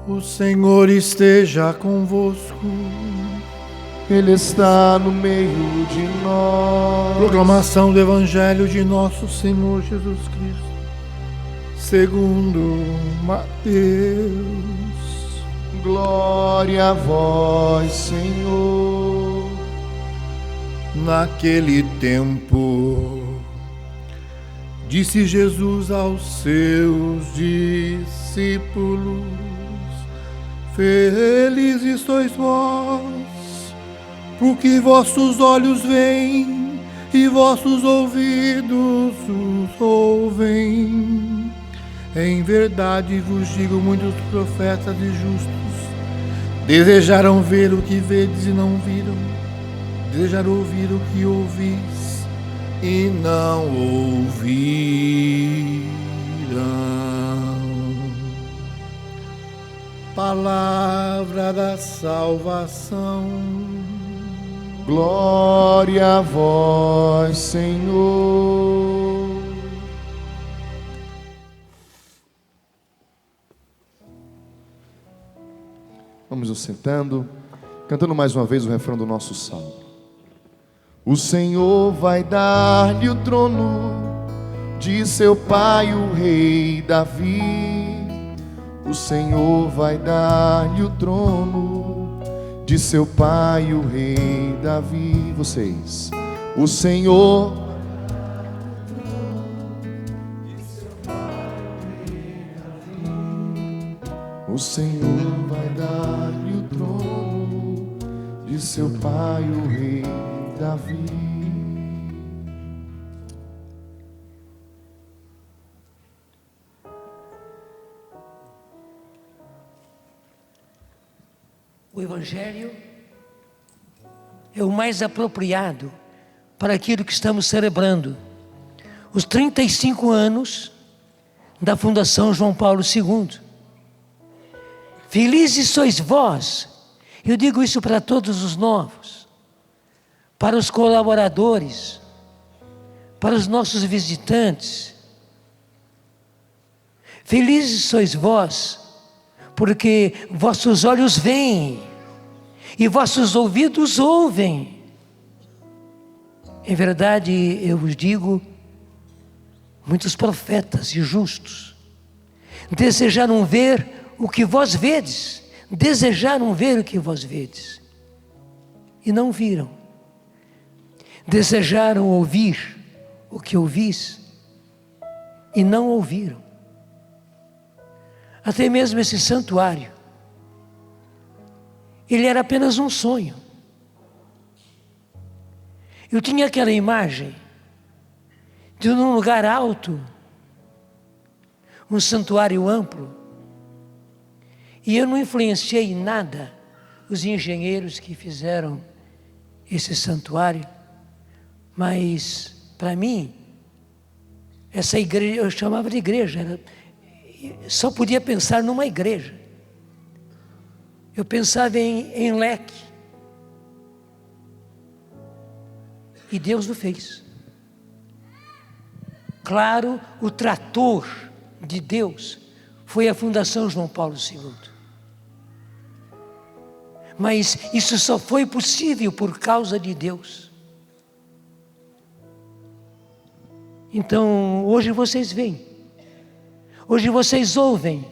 O Senhor esteja convosco. Ele está no meio de nós. Proclamação do Evangelho de nosso Senhor Jesus Cristo, segundo Mateus. Glória a vós, Senhor. Naquele tempo, disse Jesus aos seus discípulos: Felizes sois vós, porque vossos olhos veem e vossos ouvidos os ouvem. Em verdade vos digo, muitos profetas e justos desejaram ver o que vedes e não viram, desejaram ouvir o que ouvis e não ouviram. Palavra da salvação. Glória a vós, Senhor. Vamos nos sentando, cantando mais uma vez o refrão do nosso salmo. O Senhor vai dar-lhe o trono de seu pai, o rei Davi. O Senhor vai dar-lhe o trono de seu pai, o rei Davi. Vocês. O Senhor O Senhor vai dar-lhe o trono de seu pai, o rei Davi. O Evangelho é o mais apropriado para aquilo que estamos celebrando. Os 35 anos da Fundação João Paulo II. Felizes sois vós, eu digo isso para todos os novos, para os colaboradores, para os nossos visitantes. Felizes sois vós, porque vossos olhos veem e vossos ouvidos ouvem. Em verdade, eu vos digo, muitos profetas e justos desejaram ver o que vós vedes, desejaram ver o que vós vedes, e não viram. Desejaram ouvir o que ouvis, e não ouviram. Até mesmo esse santuário, ele era apenas um sonho. Eu tinha aquela imagem de um lugar alto, um santuário amplo, e eu não influenciei em nada os engenheiros que fizeram esse santuário, mas para mim, essa igreja, eu chamava de igreja, só podia pensar numa igreja. Eu pensava em leque. E Deus o fez. Claro, o trator de Deus foi a Fundação João Paulo II. Mas isso só foi possível por causa de Deus. Então, hoje vocês veem, hoje vocês ouvem,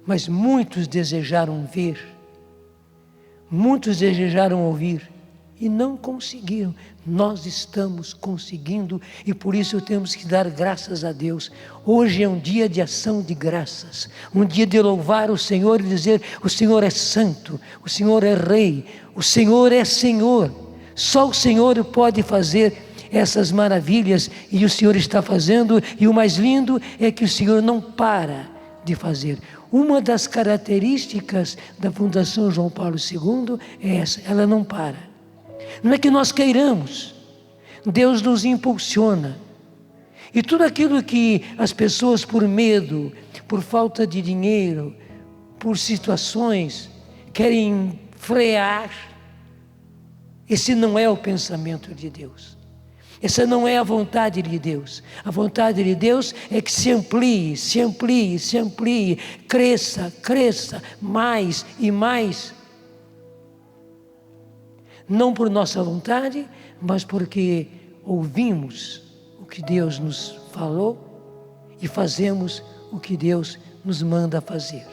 mas muitos desejaram ver, muitos desejaram ouvir e não conseguiram. Nós estamos conseguindo e por isso temos que dar graças a Deus. Hoje é um dia de ação de graças, um dia de louvar o Senhor e dizer: o Senhor é santo, o Senhor é rei, o Senhor é Senhor. Só o Senhor pode fazer essas maravilhas e o Senhor está fazendo, e o mais lindo é que o Senhor não para de fazer. Uma das características da Fundação João Paulo II é essa: ela não para. Não é que nós queiramos, Deus nos impulsiona. E tudo aquilo que as pessoas, por medo, por falta de dinheiro, por situações, querem frear, esse não é o pensamento de Deus. Essa não é a vontade de Deus. A vontade de Deus é que se amplie, se amplie, se amplie, cresça, cresça, mais e mais. Não por nossa vontade, mas porque ouvimos o que Deus nos falou e fazemos o que Deus nos manda fazer.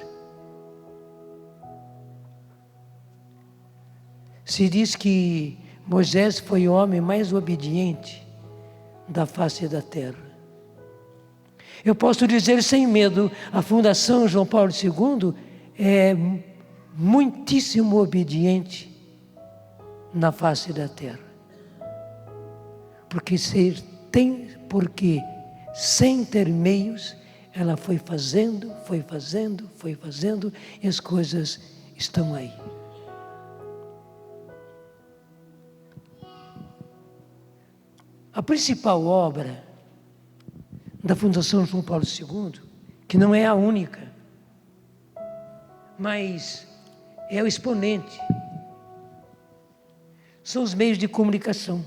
Se diz que Moisés foi o homem mais obediente da face da terra. Eu posso dizer sem medo, a Fundação João Paulo II é muitíssimo obediente na face da terra. Porque sem ter meios, ela foi fazendo, e as coisas estão aí. A principal obra da Fundação João Paulo II, que não é a única, mas é o exponente, são os meios de comunicação.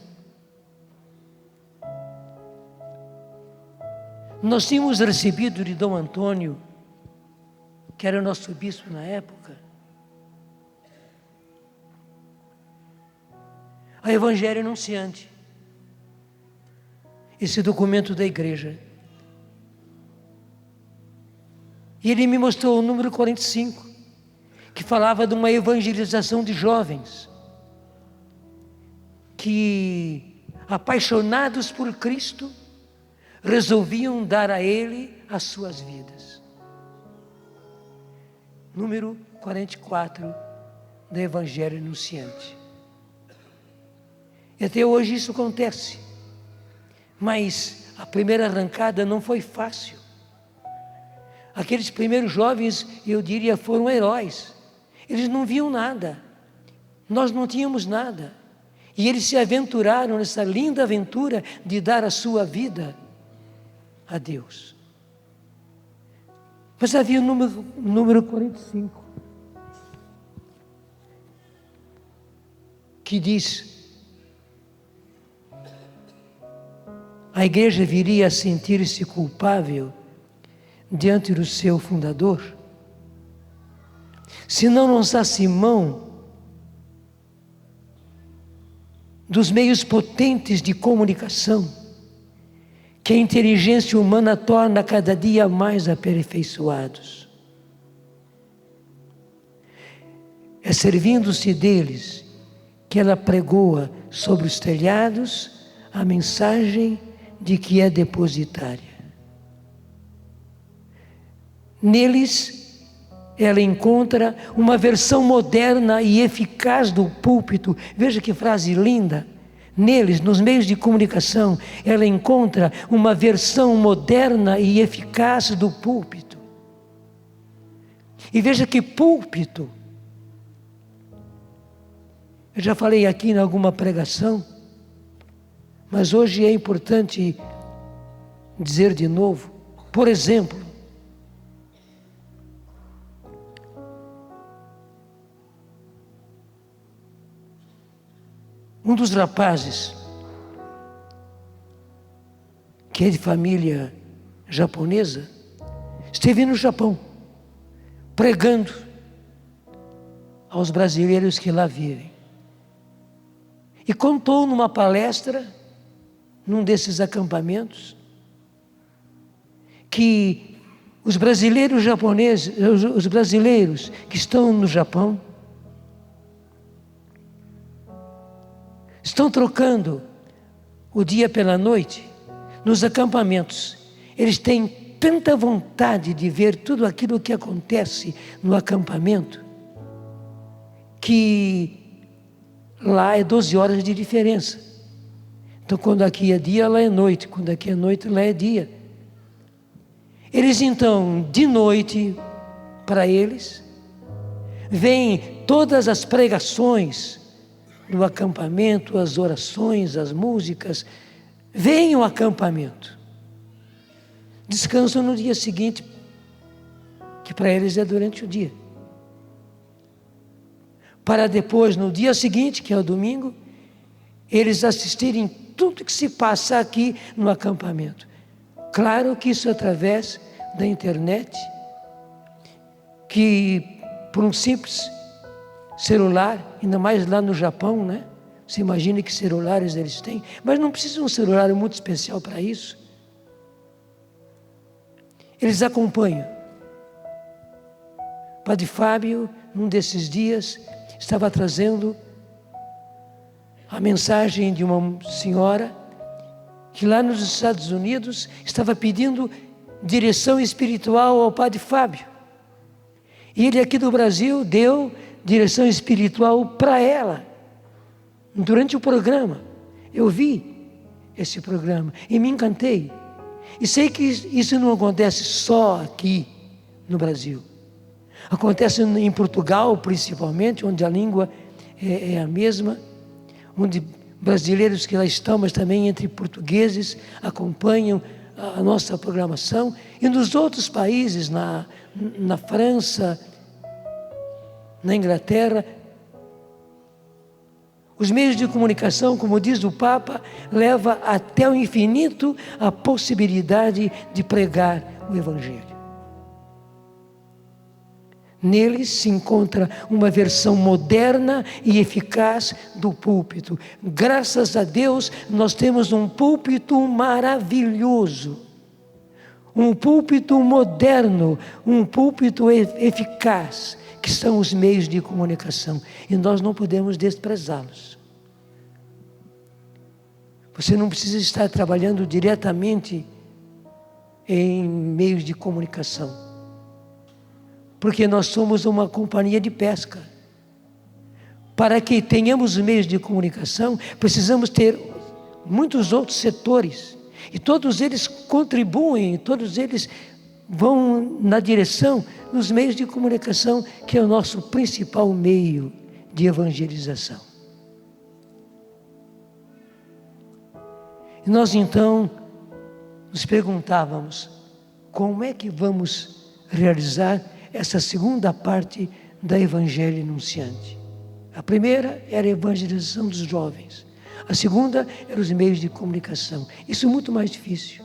Nós tínhamos recebido de Dom Antônio, que era o nosso bispo na época, a Evangelho Anunciante. Esse documento da igreja. E ele me mostrou o número 45, que falava de uma evangelização de jovens, que, apaixonados por Cristo, resolviam dar a Ele as suas vidas. Número 44 do Evangelho Anunciante. E até hoje isso acontece. Mas a primeira arrancada não foi fácil. Aqueles primeiros jovens, eu diria, foram heróis. Eles não viam nada. Nós não tínhamos nada. E eles se aventuraram nessa linda aventura de dar a sua vida a Deus. Mas havia o número 45, que diz: a igreja viria a sentir-se culpável diante do seu fundador, se não lançasse mão dos meios potentes de comunicação que a inteligência humana torna cada dia mais aperfeiçoados. É servindo-se deles que ela pregoa sobre os telhados a mensagem de que é depositária. Neles, ela encontra uma versão moderna e eficaz do púlpito. Veja que frase linda. Neles, nos meios de comunicação, ela encontra uma versão moderna e eficaz do púlpito. E veja que púlpito, eu já falei aqui em alguma pregação, mas hoje é importante dizer de novo. Por exemplo, um dos rapazes, que é de família japonesa, esteve no Japão, pregando aos brasileiros que lá vivem. E contou numa palestra, num desses acampamentos, que os brasileiros japoneses, os brasileiros que estão no Japão, estão trocando o dia pela noite nos acampamentos. Eles têm tanta vontade de ver tudo aquilo que acontece no acampamento, que lá é 12 horas de diferença. Então, quando aqui é dia, lá é noite. Quando aqui é noite, lá é dia. Eles, então, de noite, para eles, vêm todas as pregações do acampamento, as orações, as músicas, vêm o acampamento. Descansam no dia seguinte, que para eles é durante o dia. Para depois, no dia seguinte, que é o domingo, eles assistirem tudo que se passa aqui no acampamento. Claro que isso é através da internet, que por um simples celular, ainda mais lá no Japão, né? Você imagina que celulares eles têm, mas não precisa um celular muito especial para isso. Eles acompanham. O Padre Fábio, num desses dias, estava trazendo a mensagem de uma senhora que lá nos Estados Unidos estava pedindo direção espiritual ao Padre Fábio. E ele aqui do Brasil deu direção espiritual para ela. Durante o programa, eu vi esse programa e me encantei. E sei que isso não acontece só aqui no Brasil. Acontece em Portugal, principalmente, onde a língua é a mesma, onde brasileiros que lá estão, mas também entre portugueses, acompanham a nossa programação. E nos outros países, na França, na Inglaterra, os meios de comunicação, como diz o Papa, leva até o infinito a possibilidade de pregar o Evangelho. Neles se encontra uma versão moderna e eficaz do púlpito. Graças a Deus, nós temos um púlpito maravilhoso, um púlpito moderno, um púlpito eficaz, que são os meios de comunicação, e nós não podemos desprezá-los. Você não precisa estar trabalhando diretamente em meios de comunicação, porque nós somos uma companhia de pesca. Para que tenhamos meios de comunicação, precisamos ter muitos outros setores, e todos eles contribuem, todos eles vão na direção dos meios de comunicação, que é o nosso principal meio de evangelização. E nós então nos perguntávamos, como é que vamos realizar essa segunda parte da Evangelho Anunciante? A primeira era a evangelização dos jovens, a segunda era os meios de comunicação. Isso é muito mais difícil.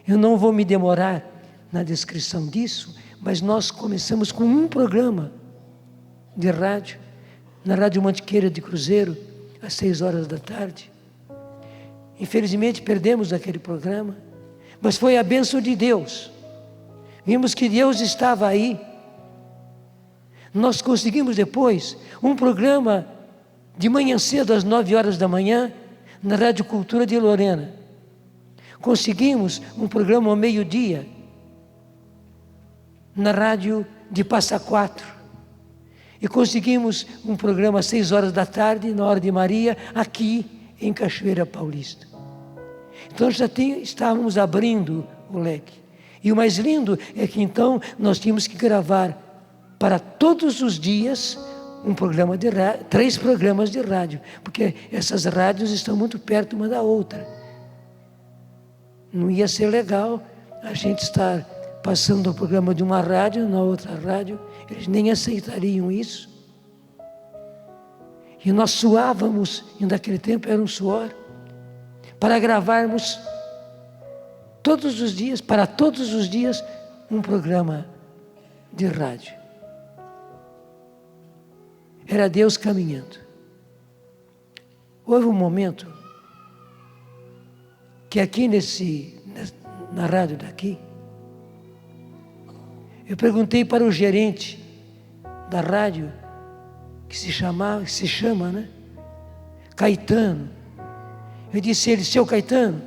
Eu não vou me demorar na descrição disso, mas nós começamos com um programa de rádio, na Rádio Mantiqueira de Cruzeiro, às 6 horas da tarde. Infelizmente perdemos aquele programa, mas foi a bênção de Deus. Vimos que Deus estava aí. Nós conseguimos depois um programa de manhã cedo, às 9 horas da manhã, na Rádio Cultura de Lorena. Conseguimos um programa ao meio-dia, na Rádio de Passa Quatro. E conseguimos um programa às 6 horas da tarde, na Hora de Maria, aqui em Cachoeira Paulista. Então já estávamos abrindo o leque. E o mais lindo é que então nós tínhamos que gravar para todos os dias um programa de rádio, 3 programas de rádio, porque essas rádios estão muito perto uma da outra. Não ia ser legal a gente estar passando o programa de uma rádio na outra rádio, eles nem aceitariam isso. E nós suávamos, e naquele tempo era um suor, para gravarmos todos os dias, para todos os dias, um programa de rádio. Era Deus caminhando. Houve um momento que aqui na rádio daqui, eu perguntei para o gerente da rádio, que se chama, né? Caetano. Eu disse a ele, seu Caetano,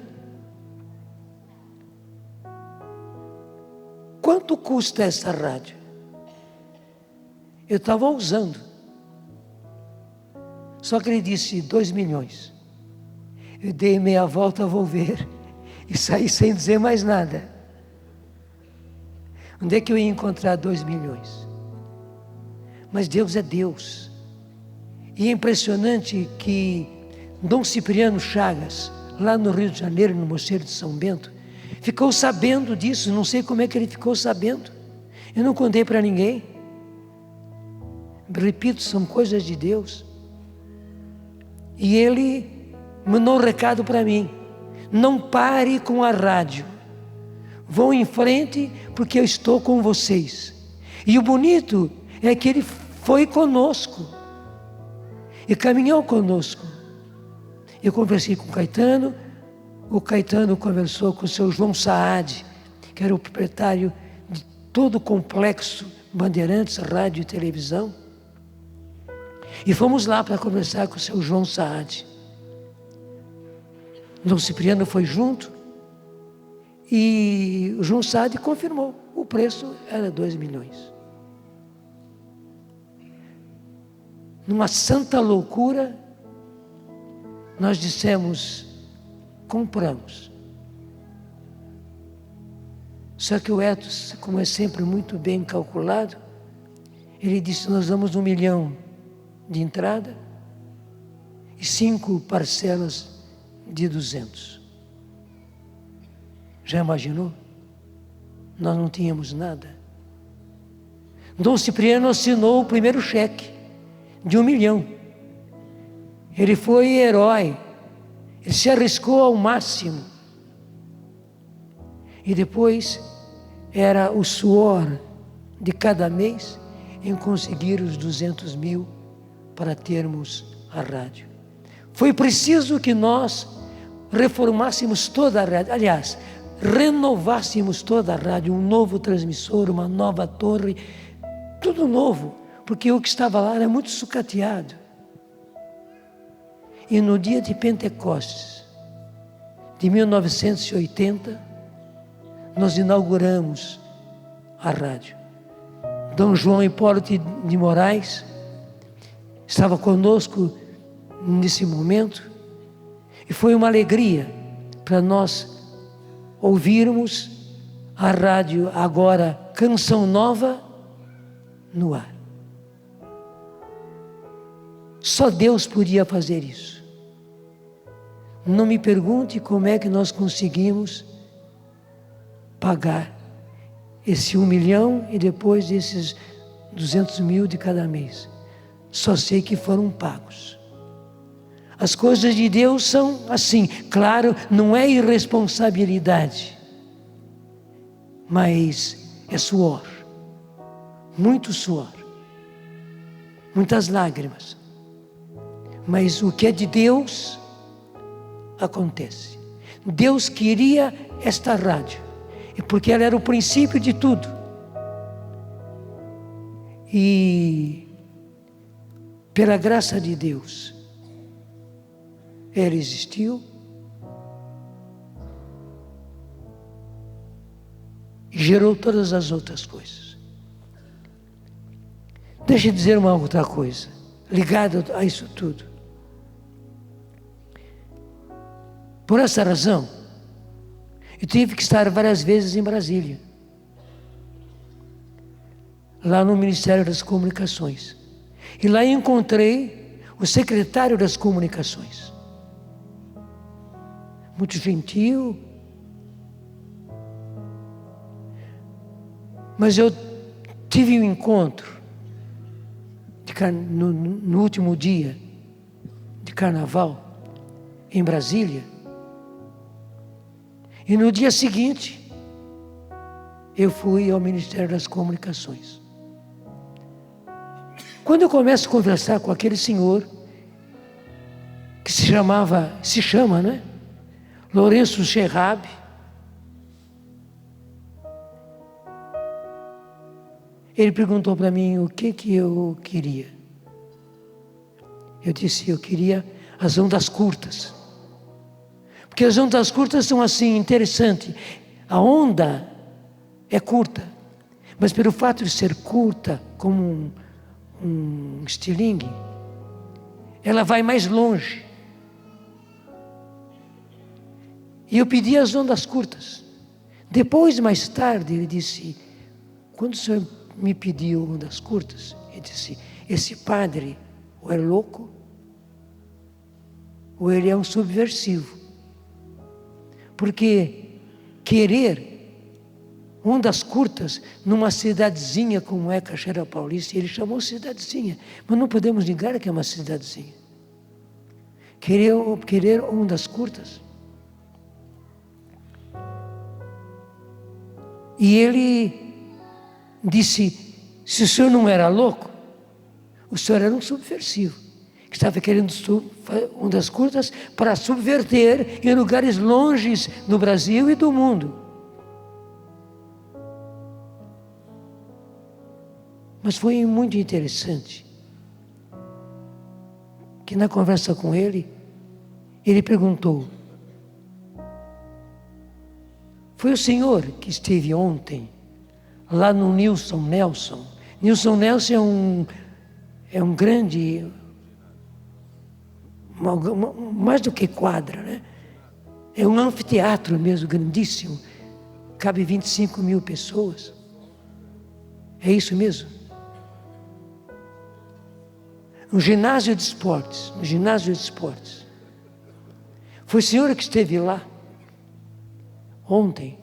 quanto custa essa rádio? Eu estava usando. Só que ele disse 2 milhões. Eu dei meia volta, vou ver, e saí sem dizer mais nada. Onde é que eu ia encontrar 2 milhões? Mas Deus é Deus. E é impressionante que Dom Cipriano Chagas, lá no Rio de Janeiro, no Mosteiro de São Bento, ficou sabendo disso. Não sei como é que ele ficou sabendo. Eu não contei para ninguém. Repito, são coisas de Deus. E ele mandou um recado para mim: não pare com a rádio, vão em frente porque eu estou com vocês. E o bonito é que ele foi conosco e caminhou conosco. Eu conversei com o Caetano conversou com o seu João Saad, que era o proprietário de todo o complexo Bandeirantes, rádio e televisão. E fomos lá para conversar com o seu João Saad. Dom Cipriano foi junto e o João Saad confirmou, o preço era 2 milhões. Numa santa loucura, nós dissemos: compramos. Só que o Etos, como é sempre muito bem calculado, ele disse: nós damos 1 milhão de entrada e 5 parcelas de 200. Já imaginou? Nós não tínhamos nada. Dom Cipriano assinou o primeiro cheque de 1 milhão. Ele foi herói, ele se arriscou ao máximo. E depois era o suor de cada mês em conseguir os 200 mil para termos a rádio. Foi preciso que nós reformássemos toda a rádio, aliás, renovássemos toda a rádio, um novo transmissor, uma nova torre, tudo novo, porque o que estava lá era muito sucateado. E no dia de Pentecostes de 1980, nós inauguramos a rádio. Dom João Hipólito de Moraes estava conosco nesse momento e foi uma alegria para nós ouvirmos a rádio agora Canção Nova no ar. Só Deus podia fazer isso. Não me pergunte como é que nós conseguimos pagar esse 1 milhão e depois esses 200 mil de cada mês. Só sei que foram pagos. As coisas de Deus são assim. Claro, não é irresponsabilidade, mas é suor. Muito suor. Muitas lágrimas. Mas o que é de Deus acontece. Deus queria esta rádio, porque ela era o princípio de tudo. E pela graça de Deus, ela existiu e gerou todas as outras coisas. Deixa eu dizer uma outra coisa, ligada a isso tudo. Por essa razão, eu tive que estar várias vezes em Brasília, lá no Ministério das Comunicações. E lá encontrei o secretário das Comunicações. Muito gentil. Mas eu tive um encontro no último dia de carnaval em Brasília. E no dia seguinte, eu fui ao Ministério das Comunicações. Quando eu começo a conversar com aquele senhor, que se chama, né? Lourenço Scherab, ele perguntou para mim o que eu queria. Eu disse, eu queria as ondas curtas. Porque as ondas curtas são assim, interessante. A onda é curta, mas pelo fato de ser curta, como um estilingue, ela vai mais longe. E eu pedi as ondas curtas. Depois, mais tarde, ele disse, quando o senhor me pediu ondas curtas, ele disse, esse padre ou é louco, ou ele é um subversivo. Porque querer ondas curtas numa cidadezinha como é Cachoeira Paulista, ele chamou cidadezinha, mas não podemos negar que é uma cidadezinha. querer ondas curtas. E ele disse, se o senhor não era louco, o senhor era um subversivo, que estava querendo ondas curtas para subverter em lugares longes do Brasil e do mundo. Mas foi muito interessante que na conversa com ele perguntou, foi o senhor que esteve ontem lá no Nilson Nelson? Nilson Nelson é um grande, mais do que quadra, né? É um anfiteatro mesmo, grandíssimo, cabe 25 mil pessoas. É isso mesmo? Um ginásio de esportes, Foi o senhor que esteve lá ontem?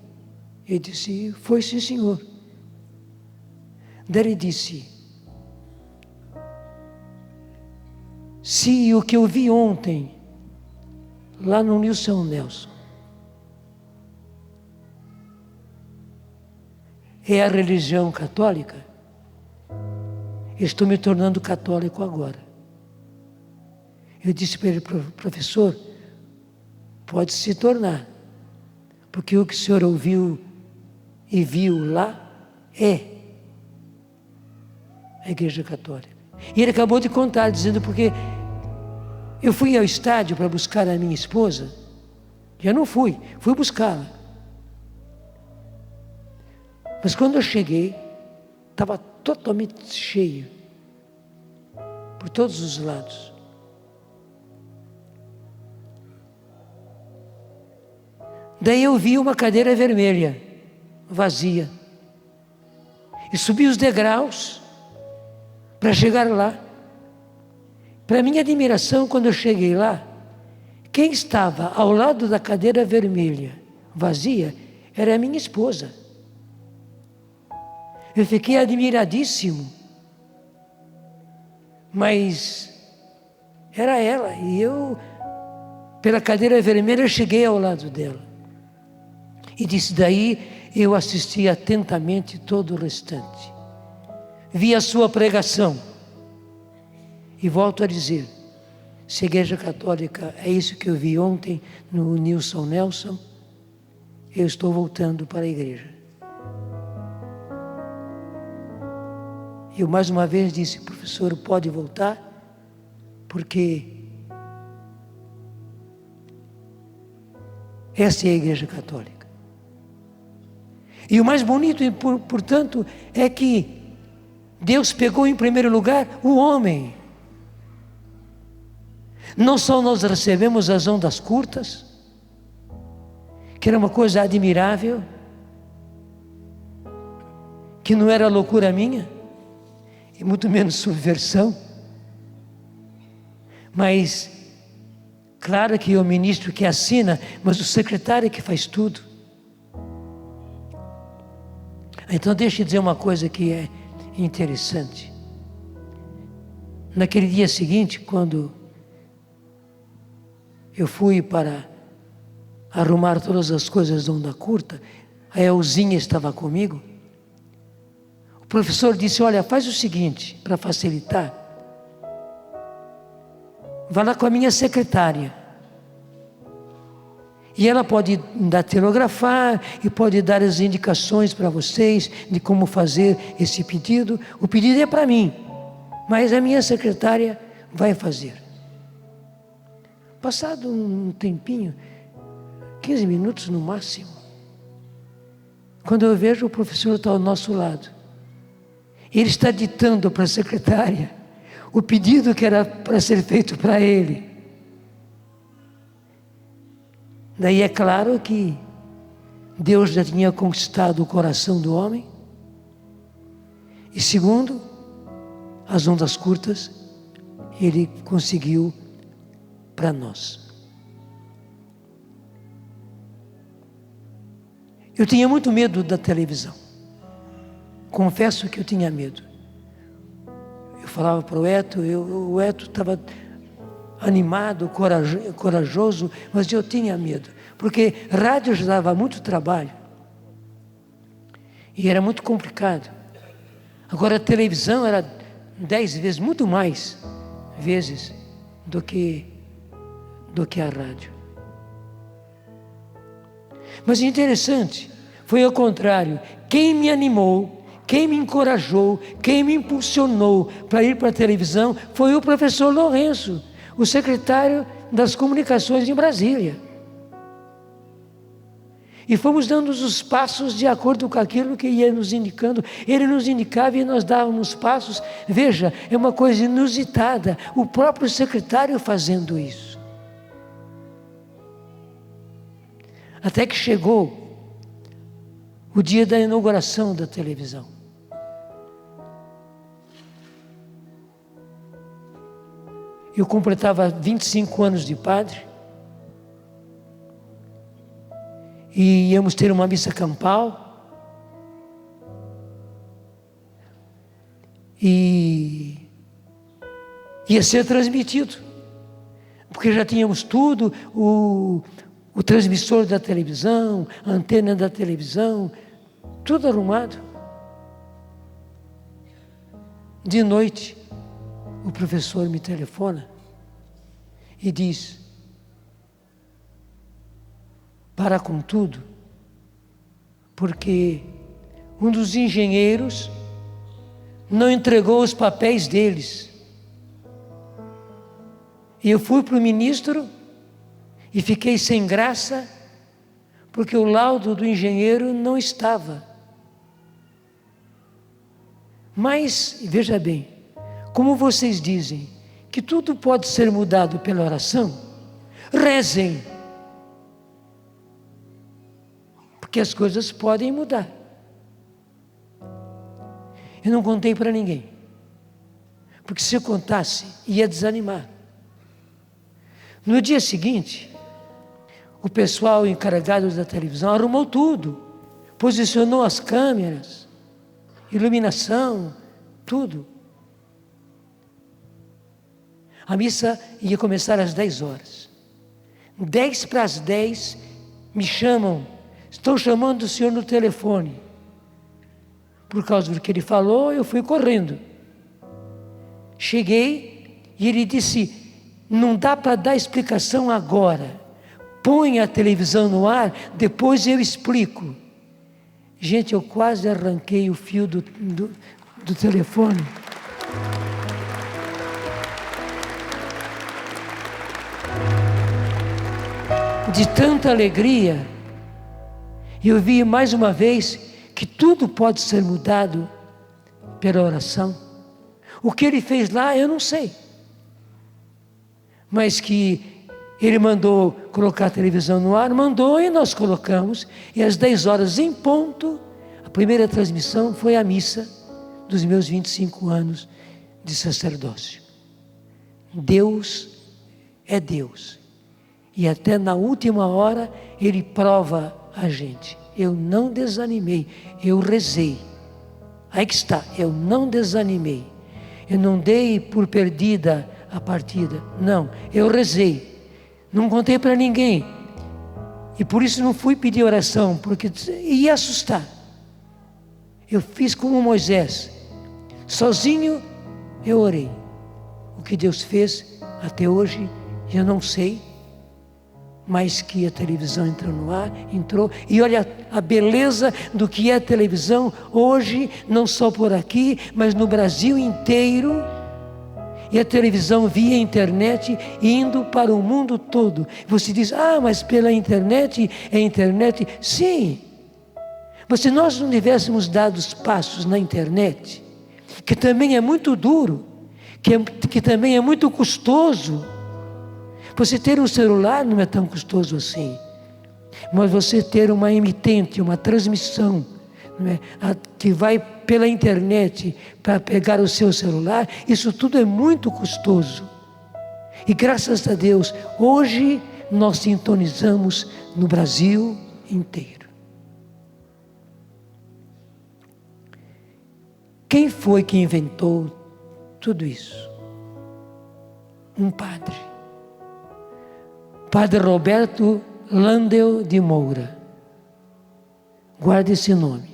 Ele disse, foi sim, senhor. Daí ele disse, se o que eu vi ontem, lá no Nilson Nelson, é a religião católica, estou me tornando católico agora. Eu disse para ele, professor, pode se tornar, porque o que o senhor ouviu e viu lá é a Igreja Católica. E ele acabou de contar, dizendo, porque eu fui ao estádio para buscar a minha esposa, já não fui buscá-la. Mas quando eu cheguei, estava totalmente cheio, por todos os lados. Daí eu vi uma cadeira vermelha, vazia, e subi os degraus para chegar lá. Para minha admiração, quando eu cheguei lá, quem estava ao lado da cadeira vermelha, vazia, era a minha esposa. Eu fiquei admiradíssimo, mas era ela, e eu, pela cadeira vermelha, cheguei ao lado dela. E disse, daí eu assisti atentamente todo o restante. Vi a sua pregação. E volto a dizer, se a Igreja Católica é isso que eu vi ontem no Nilson Nelson, eu estou voltando para a igreja. E eu mais uma vez disse, professor, pode voltar, porque essa é a Igreja Católica. E o mais bonito, portanto, é que Deus pegou em primeiro lugar o homem. Não só nós recebemos as ondas curtas, que era uma coisa admirável, que não era loucura minha, e muito menos subversão, mas claro que é o ministro que assina, mas o secretário que faz tudo. Então deixa eu dizer uma coisa que é interessante. Naquele dia seguinte, quando eu fui para arrumar todas as coisas da onda curta, a Elzinha estava comigo. O professor disse, olha, faz o seguinte, para facilitar, vá lá com a minha secretária. E ela pode datilografar e pode dar as indicações para vocês de como fazer esse pedido. O pedido é para mim, mas a minha secretária vai fazer. Passado um tempinho, 15 minutos no máximo, quando eu vejo o professor está ao nosso lado, ele está ditando para a secretária o pedido que era para ser feito para ele. Daí é claro que Deus já tinha conquistado o coração do homem. E segundo, as ondas curtas, Ele conseguiu para nós. Eu tinha muito medo da televisão. Confesso que eu tinha medo. Eu falava para o Eto, o Eto estava animado, corajoso, mas eu tinha medo, porque rádio já dava muito trabalho e era muito complicado. Agora a televisão era 10 vezes, muito mais vezes do que a rádio. Mas interessante, foi ao contrário. Quem me animou, quem me encorajou, quem me impulsionou para ir para a televisão foi o professor Lourenço, o secretário das comunicações em Brasília. E fomos dando os passos de acordo com aquilo que ia nos indicando. Ele nos indicava e nós dávamos passos. Veja, é uma coisa inusitada, o próprio secretário fazendo isso. Até que chegou o dia da inauguração da televisão. Eu completava 25 anos de padre e íamos ter uma missa campal e ia ser transmitido, porque já tínhamos tudo, o transmissor da televisão, a antena da televisão, tudo arrumado. De noite, o professor me telefona e diz: para com tudo, porque um dos engenheiros não entregou os papéis deles. E eu fui para o ministro e fiquei sem graça, porque o laudo do engenheiro não estava. Mas, veja bem, como vocês dizem que tudo pode ser mudado pela oração, rezem, porque as coisas podem mudar. Eu não contei para ninguém, porque se eu contasse, ia desanimar. No dia seguinte, o pessoal encarregado da televisão arrumou tudo, posicionou as câmeras, iluminação, tudo. A missa ia começar às 10 horas. 10 para as 10, me chamam, estou chamando o senhor no telefone. Por causa do que ele falou, eu fui correndo. Cheguei e ele disse: não dá para dar explicação agora. Põe a televisão no ar, depois eu explico. Gente, eu quase arranquei o fio do telefone. De tanta alegria, eu vi mais uma vez que tudo pode ser mudado pela oração. O que ele fez lá, eu não sei. Mas que ele mandou colocar a televisão no ar, mandou e nós colocamos. E às 10 horas em ponto, a primeira transmissão foi a missa dos meus 25 anos de sacerdócio. Deus é Deus. E até na última hora, Ele prova a gente. Eu não desanimei, eu rezei. Aí que está, eu não desanimei. Eu não dei por perdida a partida. Não, eu rezei. Não contei para ninguém. E por isso não fui pedir oração, porque ia assustar. Eu fiz como Moisés. Sozinho eu orei. O que Deus fez até hoje, eu não sei. Mas que a televisão entrou no ar, entrou. E olha a beleza do que é a televisão hoje, não só por aqui, mas no Brasil inteiro. E a televisão via internet indo para o mundo todo. Você diz: ah, mas pela internet, é internet. Sim, mas se nós não tivéssemos dado os passos na internet, que também é muito duro, que também é muito custoso. Você ter um celular não é tão custoso assim, mas você ter uma emitente, uma transmissão, não é? Que vai pela internet para pegar o seu celular, isso tudo é muito custoso. E graças a Deus, hoje nós sintonizamos no Brasil inteiro. Quem foi que inventou tudo isso? Um padre. Padre Roberto Landel de Moura. Guarde esse nome.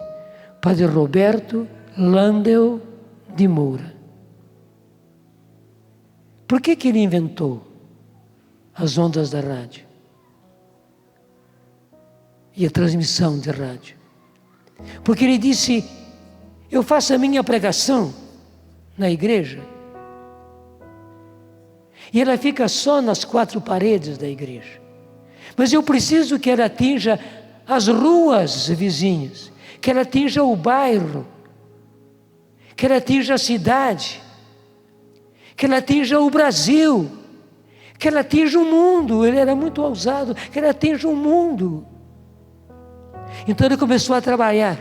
Padre Roberto Landel de Moura. Por que ele inventou as ondas da rádio e a transmissão de rádio? Porque ele disse: eu faço a minha pregação na igreja e ela fica só nas 4 paredes da igreja, mas eu preciso que ela atinja as ruas vizinhas, que ela atinja o bairro, que ela atinja a cidade, que ela atinja o Brasil, que ela atinja o mundo. Ele era muito ousado, que ela atinja o mundo. Então ele começou a trabalhar.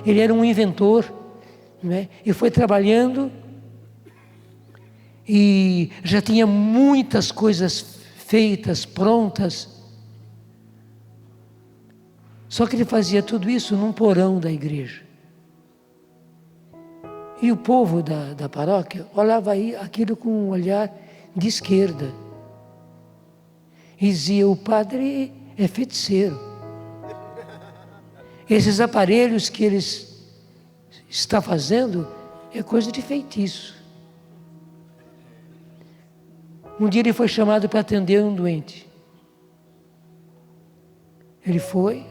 Ele era um inventor, né? E foi trabalhando e já tinha muitas coisas feitas, prontas. Só que ele fazia tudo isso num porão da igreja. E o povo da paróquia olhava aí aquilo com um olhar de esquerda. E dizia: o padre é feiticeiro. Esses aparelhos que ele está fazendo é coisa de feitiço. Um dia ele foi chamado para atender um doente. Ele foi.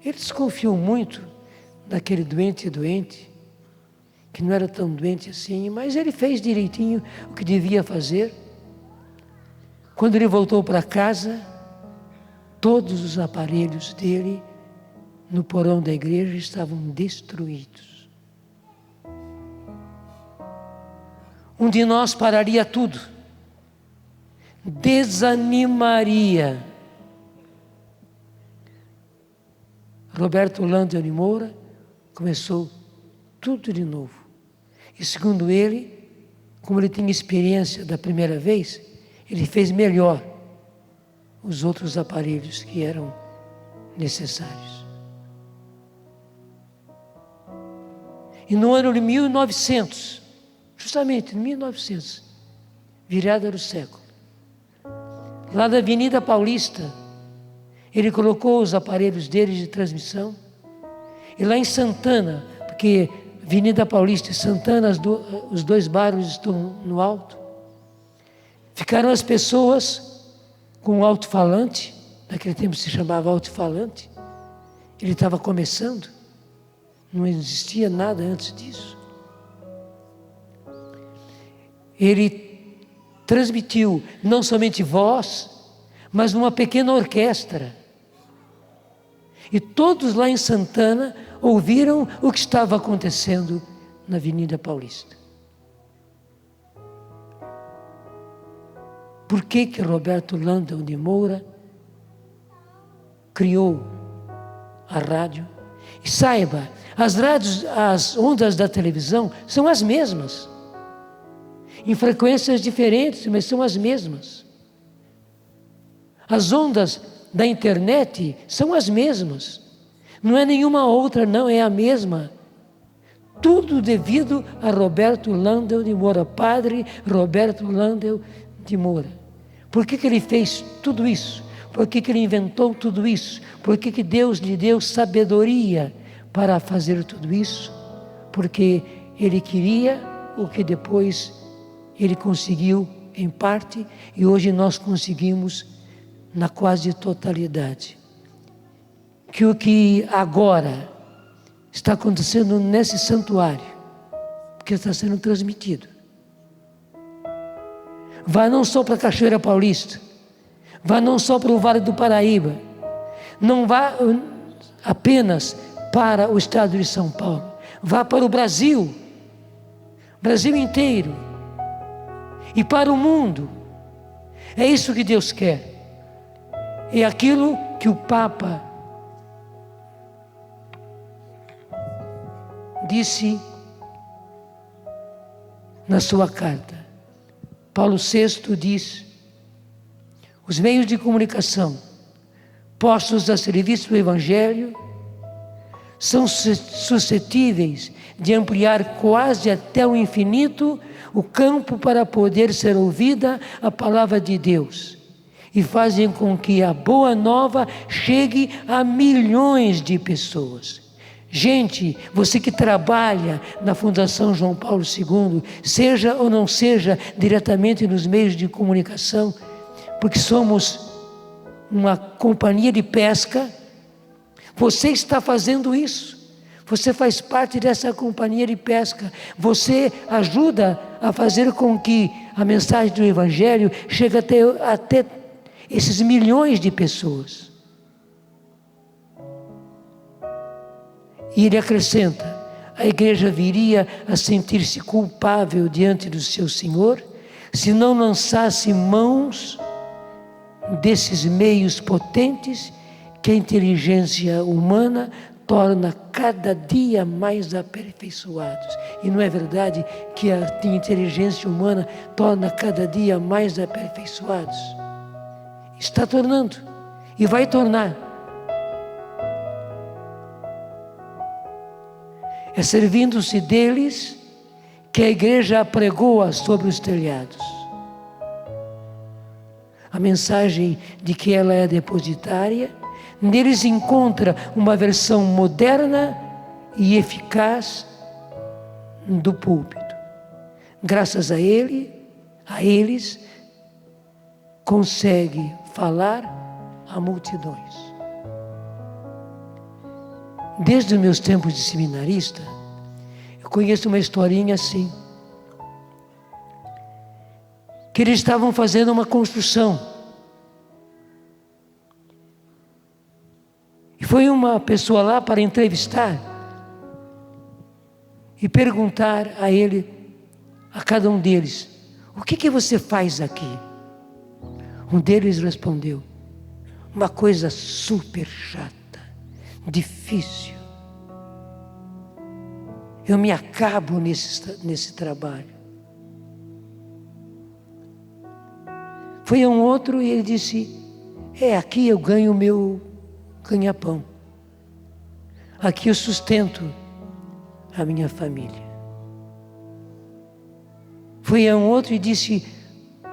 Ele desconfiou muito daquele doente, que não era tão doente assim, mas ele fez direitinho o que devia fazer. Quando ele voltou para casa, todos os aparelhos dele no porão da igreja estavam destruídos. Um de nós pararia tudo, desanimaria. Roberto Landel de Moura começou tudo de novo. E segundo ele, como ele tinha experiência da primeira vez, ele fez melhor os outros aparelhos que eram necessários. E no ano de 1900, justamente em 1900, virada do século, lá da Avenida Paulista, ele colocou os aparelhos dele de transmissão. E lá em Santana, porque Avenida Paulista e Santana, os 2 bairros estão no alto, ficaram as pessoas com um alto-falante. Naquele tempo se chamava alto-falante. Ele estava começando, não existia nada antes disso. Ele transmitiu não somente voz, mas numa pequena orquestra. E todos lá em Santana ouviram o que estava acontecendo na Avenida Paulista. Por que Roberto Landel de Moura criou a rádio? E saiba, as rádios, as ondas da televisão são as mesmas, em frequências diferentes, mas são as mesmas. As ondas da internet são as mesmas. Não é nenhuma outra, não, é a mesma. Tudo devido a Roberto Landel de Moura, Padre Roberto Landel de Moura. Por que ele fez tudo isso? Por que ele inventou tudo isso? Por que Deus lhe deu sabedoria para fazer tudo isso? Porque ele queria o que depois ele conseguiu em parte, e hoje nós conseguimos na quase totalidade. Que o que agora está acontecendo nesse santuário, porque está sendo transmitido, vá não só para a Cachoeira Paulista, vá não só para o Vale do Paraíba, não vá apenas para o estado de São Paulo, vá para o Brasil inteiro, e para o mundo. É isso que Deus quer. É aquilo que o Papa disse na sua carta. Paulo VI diz: os meios de comunicação postos a serviço do Evangelho são suscetíveis de ampliar quase até o infinito o campo para poder ser ouvida a palavra de Deus. E fazem com que a boa nova chegue a milhões de pessoas. Gente, você que trabalha na Fundação João Paulo II, seja ou não seja diretamente nos meios de comunicação, porque somos uma companhia de pesca, você está fazendo isso. Você faz parte dessa companhia de pesca. Você ajuda a fazer com que a mensagem do Evangelho chegue até esses milhões de pessoas. E ele acrescenta: a igreja viria a sentir-se culpável diante do seu Senhor se não lançasse mãos desses meios potentes que a inteligência humana torna cada dia mais aperfeiçoados. E não é verdade que a inteligência humana torna cada dia mais aperfeiçoados? Está tornando e vai tornar. É servindo-se deles que a igreja apregoa sobre os telhados. A mensagem de que ela é depositária, neles encontra uma versão moderna e eficaz do púlpito. Graças a eles, consegue falar a multidões. Desde os meus tempos de seminarista, eu conheço uma historinha assim, que eles estavam fazendo uma construção. E foi uma pessoa lá para entrevistar e perguntar a ele, a cada um deles: o que você faz aqui? Um deles respondeu: uma coisa super chata, difícil. Eu me acabo nesse trabalho. Foi um outro e ele disse: aqui eu ganho o meu ganha-pão. Aqui eu sustento a minha família. Foi a um outro e disse: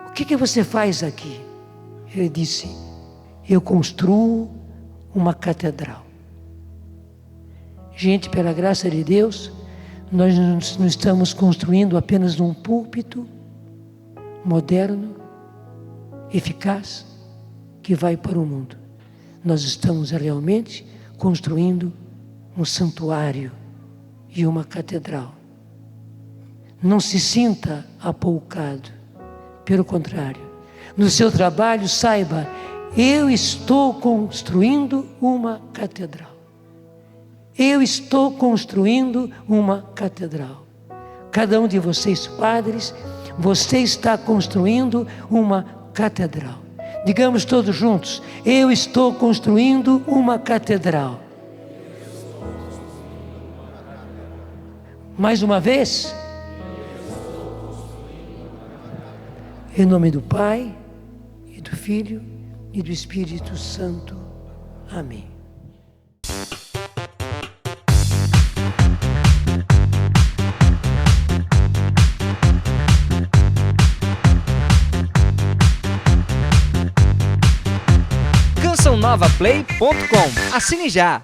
o que você faz aqui? Ele disse: eu construo uma catedral. Gente, pela graça de Deus, nós não estamos construindo apenas um púlpito moderno, eficaz, que vai para o mundo. Nós estamos realmente construindo um santuário e uma catedral. Não se sinta apoucado. Pelo contrário, no seu trabalho saiba: eu estou construindo uma catedral. Eu estou construindo uma catedral. Cada um de vocês, padres, você está construindo uma catedral. Digamos todos juntos: eu estou construindo uma catedral. Mais uma vez. Em nome do Pai, e do Filho, e do Espírito Santo. Amém. CançãoNovaPlay.com. Assine já!